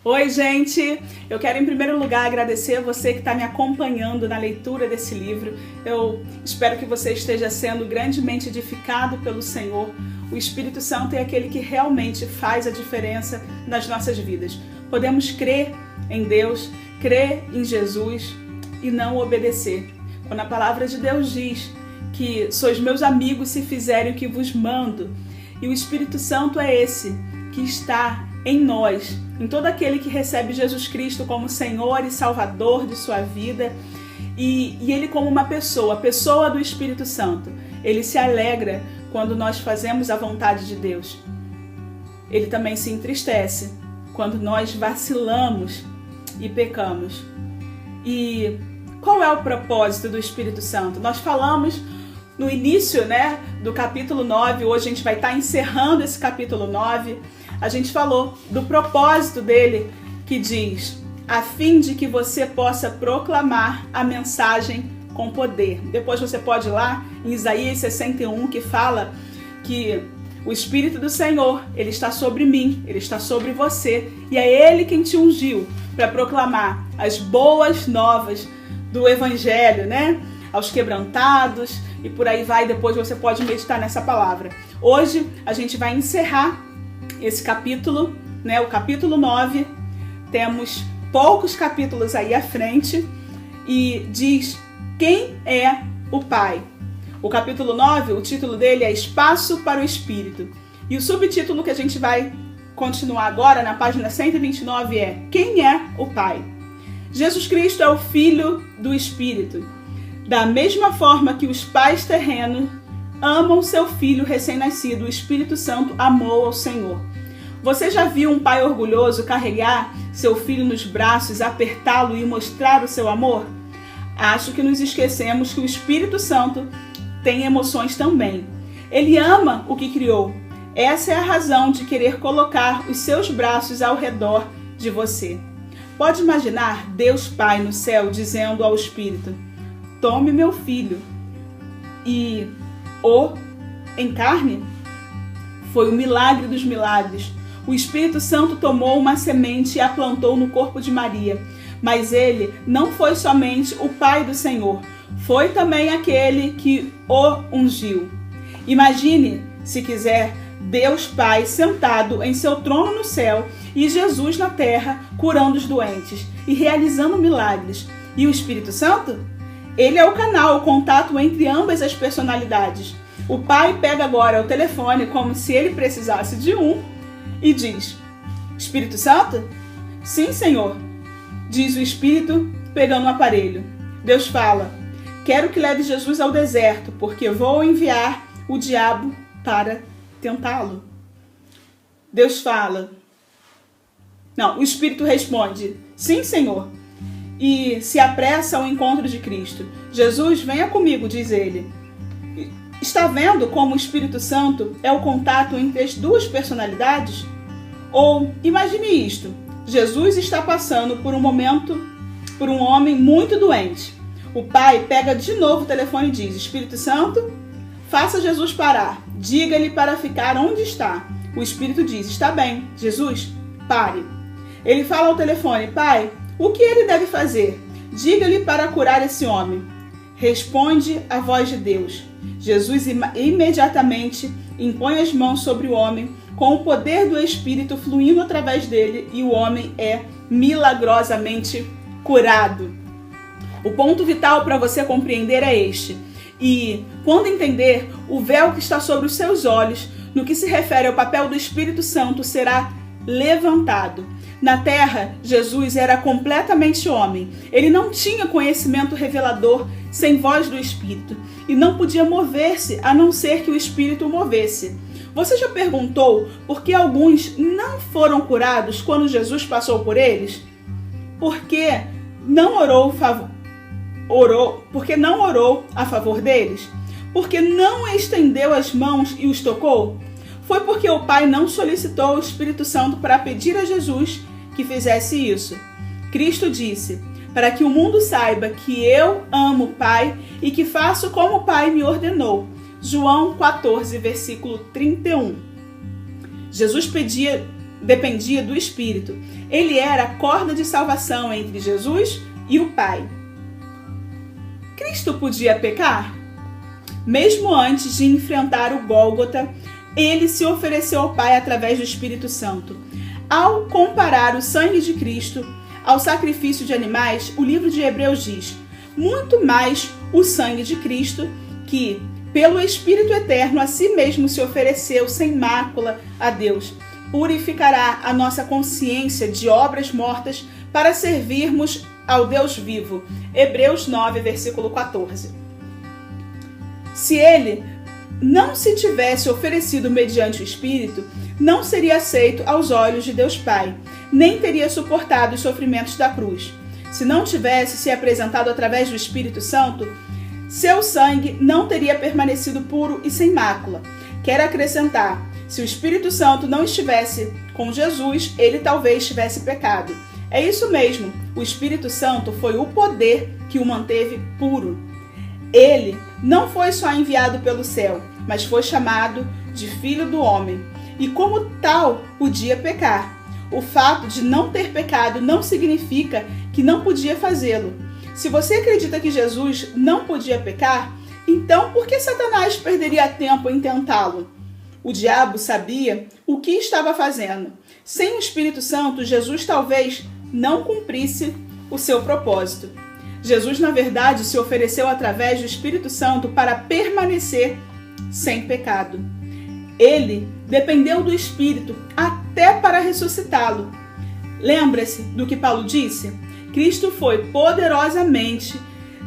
Oi, gente! Eu quero, em primeiro lugar, agradecer a você que está me acompanhando na leitura desse livro. Eu espero que você esteja sendo grandemente edificado pelo Senhor. O Espírito Santo é aquele que realmente faz a diferença nas nossas vidas. Podemos crer em Deus, crer em Jesus e não obedecer. Quando a palavra de Deus diz que sois meus amigos se fizerem o que vos mando, e o Espírito Santo é esse que está em nós, em todo aquele que recebe Jesus Cristo como Senhor e Salvador de sua vida, e ele como uma pessoa, a pessoa do Espírito Santo. Ele se alegra quando nós fazemos a vontade de Deus. Ele também se entristece quando nós vacilamos e pecamos. E qual é o propósito do Espírito Santo? Nós falamos no início, do capítulo 9, hoje a gente vai estar encerrando esse capítulo 9, a gente falou do propósito dele, que diz, a fim de que você possa proclamar a mensagem com poder. Depois você pode ir lá em Isaías 61, que fala que o Espírito do Senhor, ele está sobre mim, ele está sobre você, e é ele quem te ungiu para proclamar as boas novas do Evangelho, aos quebrantados, e por aí vai. Depois você pode meditar nessa palavra. Hoje a gente vai encerrar esse capítulo, o capítulo 9, temos poucos capítulos aí à frente, e diz quem é o Pai. O capítulo 9, o título dele é Espaço para o Espírito, e o subtítulo que a gente vai continuar agora, na página 129, é Quem é o Pai? Jesus Cristo é o Filho do Espírito. Da mesma forma que os pais terrenos amam seu filho recém-nascido, o Espírito Santo amou ao Senhor. Você já viu um pai orgulhoso carregar seu filho nos braços, apertá-lo e mostrar o seu amor? Acho que nos esquecemos que o Espírito Santo tem emoções também. Ele ama o que criou. Essa é a razão de querer colocar os seus braços ao redor de você. Pode imaginar Deus Pai no céu dizendo ao Espírito, tome meu filho e o encarne? Foi o milagre dos milagres. O Espírito Santo tomou uma semente e a plantou no corpo de Maria. Mas ele não foi somente o Pai do Senhor, foi também aquele que o ungiu. Imagine, se quiser, Deus Pai sentado em seu trono no céu e Jesus na terra curando os doentes e realizando milagres. E o Espírito Santo? Ele é o canal, o contato entre ambas as personalidades. O Pai pega agora o telefone como se ele precisasse de um e diz, Espírito Santo? Sim, Senhor, diz o Espírito pegando o aparelho. Deus fala, quero que leve Jesus ao deserto, porque vou enviar o diabo para tentá-lo. Deus fala, o Espírito responde, sim, Senhor, e se apressa ao encontro de Cristo. Jesus, venha comigo, diz ele. Está vendo como o Espírito Santo é o contato entre as duas personalidades? Ou, imagine isto, Jesus está passando por um homem muito doente. O Pai pega de novo o telefone e diz, Espírito Santo, faça Jesus parar, diga-lhe para ficar onde está. O Espírito diz, está bem, Jesus, pare. Ele fala ao telefone, Pai, o que ele deve fazer? Diga-lhe para curar esse homem. Responde a voz de Deus. Jesus imediatamente impõe as mãos sobre o homem, com o poder do Espírito fluindo através dele, e o homem é milagrosamente curado. O ponto vital para você compreender é este. E, quando entender, o véu que está sobre os seus olhos, no que se refere ao papel do Espírito Santo, será levantado. Na terra, Jesus era completamente homem. Ele não tinha conhecimento revelador sem voz do Espírito e não podia mover-se a não ser que o Espírito o movesse. Você já perguntou por que alguns não foram curados quando Jesus passou por eles? Porque não orou a favor deles? Porque não estendeu as mãos e os tocou? Foi porque o Pai não solicitou o Espírito Santo para pedir a Jesus que fizesse isso. Cristo disse, para que o mundo saiba que eu amo o Pai e que faço como o Pai me ordenou. João 14, versículo 31. Jesus pedia dependia do Espírito. Ele era a corda de salvação entre Jesus e o Pai. Cristo podia pecar? Mesmo antes de enfrentar o Gólgota, ele se ofereceu ao Pai através do Espírito Santo. Ao comparar o sangue de Cristo ao sacrifício de animais, o livro de Hebreus diz: muito mais o sangue de Cristo, que, pelo Espírito Eterno, a si mesmo se ofereceu sem mácula a Deus, purificará a nossa consciência de obras mortas para servirmos ao Deus vivo. Hebreus 9, versículo 14. Se ele não se tivesse oferecido mediante o Espírito, não seria aceito aos olhos de Deus Pai, nem teria suportado os sofrimentos da cruz. Se não tivesse se apresentado através do Espírito Santo, seu sangue não teria permanecido puro e sem mácula. Quero acrescentar, se o Espírito Santo não estivesse com Jesus, ele talvez tivesse pecado. É isso mesmo, o Espírito Santo foi o poder que o manteve puro. Ele não foi só enviado pelo céu, mas foi chamado de Filho do Homem, e como tal podia pecar. O fato de não ter pecado não significa que não podia fazê-lo. Se você acredita que Jesus não podia pecar, então por que Satanás perderia tempo em tentá-lo? O diabo sabia o que estava fazendo. Sem o Espírito Santo, Jesus talvez não cumprisse o seu propósito. Jesus, na verdade, se ofereceu através do Espírito Santo para permanecer sem pecado. Ele dependeu do Espírito até para ressuscitá-lo. Lembra-se do que Paulo disse? Cristo foi poderosamente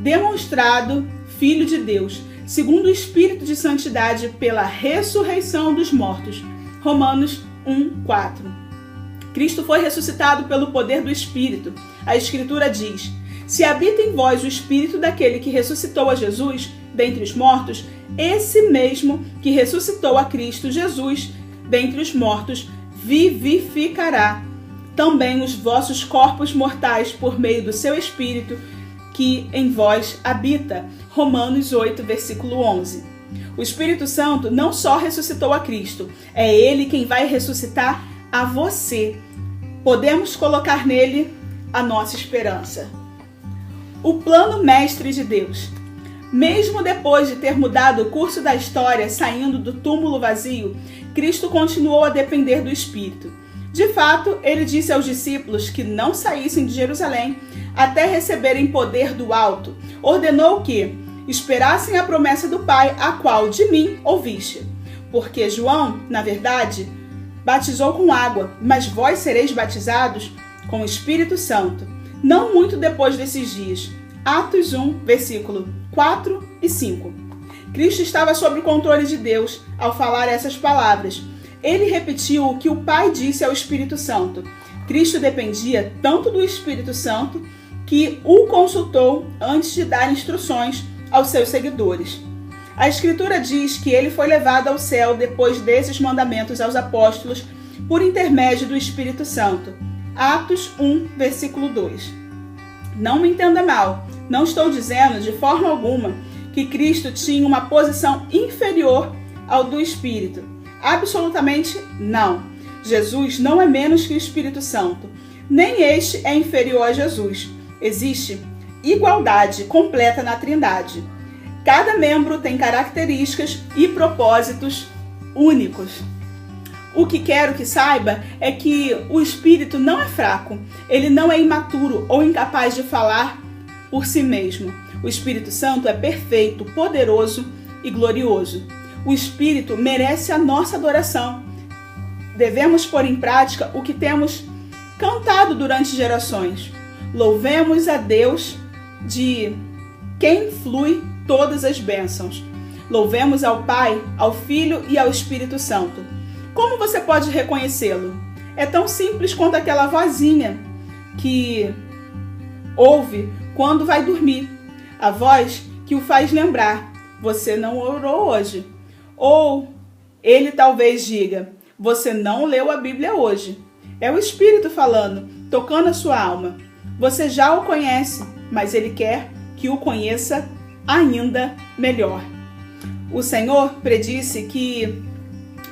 demonstrado Filho de Deus, segundo o Espírito de Santidade, pela ressurreição dos mortos. Romanos 1:4. Cristo foi ressuscitado pelo poder do Espírito. A Escritura diz: se habita em vós o Espírito daquele que ressuscitou a Jesus dentre os mortos, esse mesmo que ressuscitou a Cristo Jesus dentre os mortos vivificará também os vossos corpos mortais por meio do seu Espírito que em vós habita. Romanos 8, versículo 11. O Espírito Santo não só ressuscitou a Cristo, é Ele quem vai ressuscitar a você. Podemos colocar nele a nossa esperança. O plano mestre de Deus. Mesmo depois de ter mudado o curso da história, saindo do túmulo vazio, Cristo continuou a depender do Espírito. De fato, ele disse aos discípulos que não saíssem de Jerusalém até receberem poder do alto. Ordenou que esperassem a promessa do Pai, a qual de mim ouviste. Porque João, na verdade, batizou com água, mas vós sereis batizados com o Espírito Santo, não muito depois desses dias. Atos 1, versículo 4 e 5. Cristo estava sob o controle de Deus ao falar essas palavras. Ele repetiu o que o Pai disse ao Espírito Santo. Cristo dependia tanto do Espírito Santo que o consultou antes de dar instruções aos seus seguidores. A Escritura diz que ele foi levado ao céu depois desses mandamentos aos apóstolos por intermédio do Espírito Santo. Atos 1, versículo 2. Não me entenda mal, não estou dizendo de forma alguma que Cristo tinha uma posição inferior ao do Espírito. Absolutamente não. Jesus não é menos que o Espírito Santo. Nem este é inferior a Jesus. Existe igualdade completa na Trindade. Cada membro tem características e propósitos únicos. O que quero que saiba é que o Espírito não é fraco. Ele não é imaturo ou incapaz de falar por si mesmo. O Espírito Santo é perfeito, poderoso e glorioso. O Espírito merece a nossa adoração. Devemos pôr em prática o que temos cantado durante gerações. Louvemos a Deus de quem flui todas as bênçãos. Louvemos ao Pai, ao Filho e ao Espírito Santo. Como você pode reconhecê-lo? É tão simples quanto aquela vozinha que ouve quando vai dormir. A voz que o faz lembrar: você não orou hoje. Ou ele talvez diga: você não leu a Bíblia hoje. É o Espírito falando, tocando a sua alma. Você já o conhece, mas ele quer que o conheça ainda melhor. O Senhor predisse que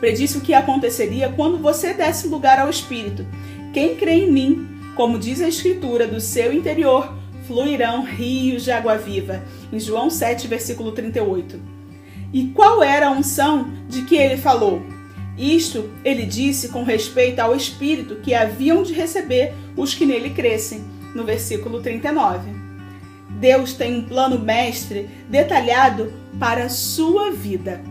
Predisse o que aconteceria quando você desse lugar ao Espírito. Quem crê em mim, como diz a Escritura, do seu interior fluirão rios de água viva. Em João 7, versículo 38. E qual era a unção de que ele falou? Isto ele disse com respeito ao Espírito que haviam de receber os que nele crescem, no versículo 39. Deus tem um plano mestre detalhado para a sua vida.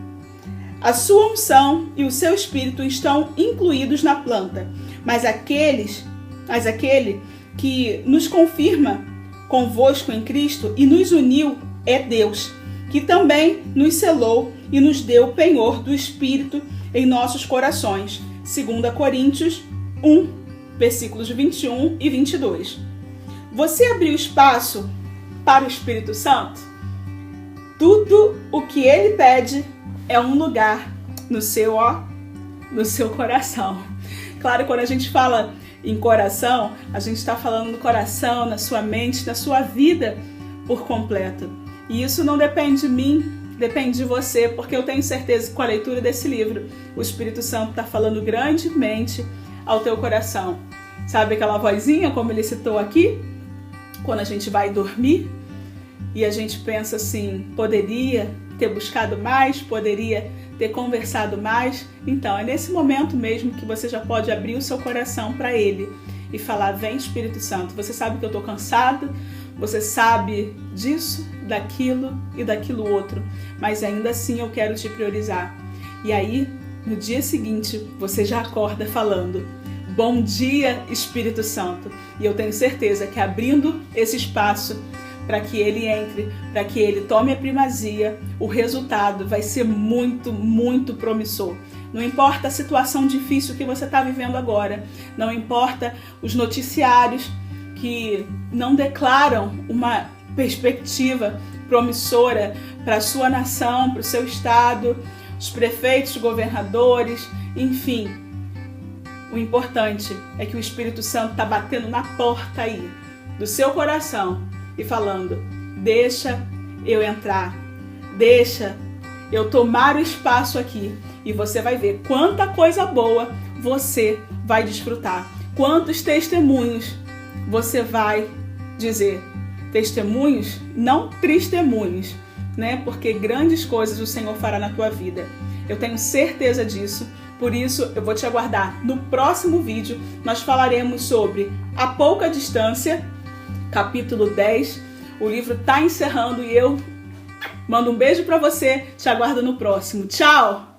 A sua unção e o seu Espírito estão incluídos na planta, mas aquele que nos confirma convosco em Cristo e nos uniu é Deus, que também nos selou e nos deu o penhor do Espírito em nossos corações. 2 Coríntios 1, versículos 21 e 22. Você abriu espaço para o Espírito Santo? Tudo o que ele pede é um lugar no seu coração. Claro, quando a gente fala em coração, a gente está falando no coração, na sua mente, na sua vida por completo. E isso não depende de mim, depende de você, porque eu tenho certeza que com a leitura desse livro, o Espírito Santo está falando grandemente ao teu coração. Sabe aquela vozinha, como ele citou aqui? Quando a gente vai dormir e a gente pensa assim, poderia ter buscado mais, poderia ter conversado mais. Então, é nesse momento mesmo que você já pode abrir o seu coração para ele e falar, vem Espírito Santo, você sabe que eu estou cansado, você sabe disso, daquilo e daquilo outro, mas ainda assim eu quero te priorizar. E aí, no dia seguinte, você já acorda falando, bom dia Espírito Santo. E eu tenho certeza que abrindo esse espaço para que ele entre, para que ele tome a primazia, o resultado vai ser muito, muito promissor. Não importa a situação difícil que você está vivendo agora, não importa os noticiários que não declaram uma perspectiva promissora para a sua nação, para o seu estado, os prefeitos, governadores, enfim. O importante é que o Espírito Santo está batendo na porta aí, do seu coração, e falando, deixa eu entrar, deixa eu tomar o espaço aqui, e você vai ver quanta coisa boa você vai desfrutar, quantos testemunhos você vai dizer. Testemunhos, não testemunhos, né? Porque grandes coisas o Senhor fará na tua vida. Eu tenho certeza disso, por isso eu vou te aguardar. No próximo vídeo nós falaremos sobre A Pouca Distância, capítulo 10. O livro está encerrando e eu mando um beijo para você. Te aguardo no próximo. Tchau!